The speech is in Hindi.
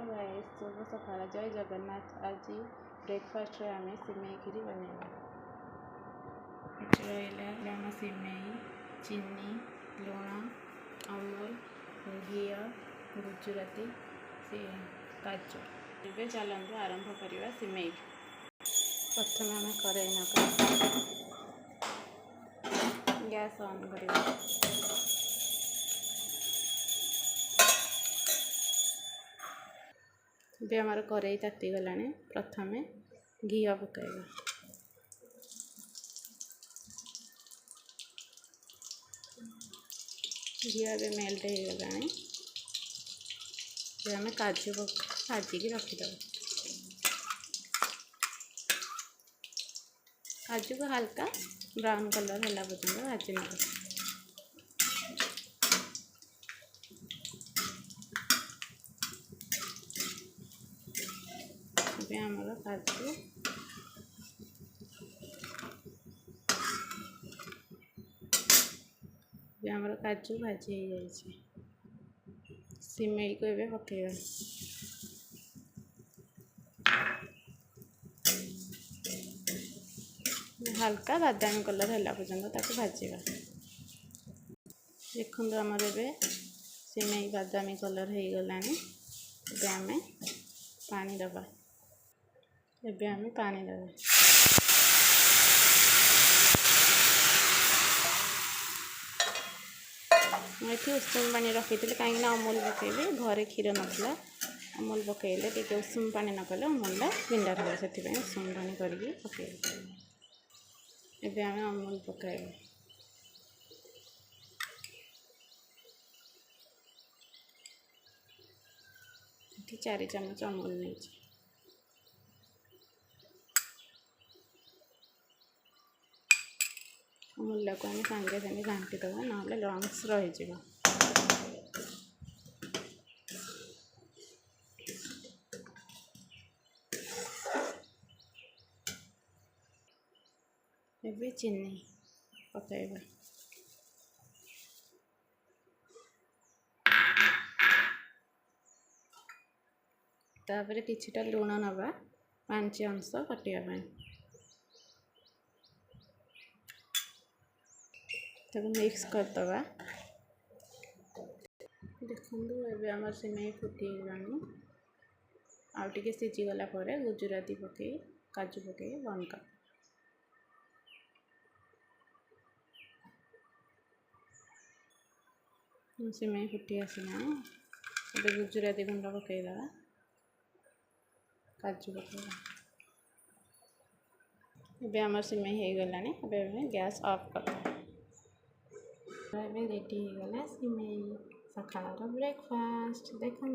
गाइस शुभ सकाळ जय जगन्नाथ। आज ब्रेकफास्ट रे आमे सिमेई खीरी बनेबा। रहा सिमेई चीनी लुण अमूल घी गुजराती काजू। ए चलतु आरंभ करवा सिमेई। प्रथम आम करेई नका गैस ऑन करवा। भी आमर करेई ताती गला। प्रथम घी पकाइबा। घी ए मेल्ट हो गला। आम काजू भाजिकी रखीद। काजू को हल्का ब्राउन कलर है पर्यटन भाजी ना। आमर काजू आमर काजू भाजी हो जाए। सिमेई को एबे पकेबा। हल्का बादामी कलर है पर्यटन ताको भाजवा। देखो आमर ए सिमेई बादामी कलर हो गला। आम पानी दबा। एबे आम पानी दबा। मुझे उषुम पानी रखी थी कहीं अमूल पकेबी। घरे क्षीर नाला अमूल पकेले टे उषुम पानी न कले अमूल बिंडा रहा से उषुम पानी करके पकेबे। एबे आम अमूल पकाइबा। ये 4 चम्मच अमूल नहीं। अमूल को आम सांगे सांगे घाटी दबा ना लंग्स रही। एबे चीनी पकाइबा। तापर किछिटा लुण नवा 5 अंश कटिया तब मिक्स करदबा। देखो ये आम सिमेई फुटीगलानी। आउ टे सीझीगला गुजराती पकई काजू पकई बंद कर। सिमेई फुटी आसला। अब गुजराती गुंड पकईदा। काजू पकईदा। एबे आम सिमेई हो गला। अब गैस ऑफ कर। रेडी हो गला सिमेई सकाळ ब्रेकफास्ट। देखो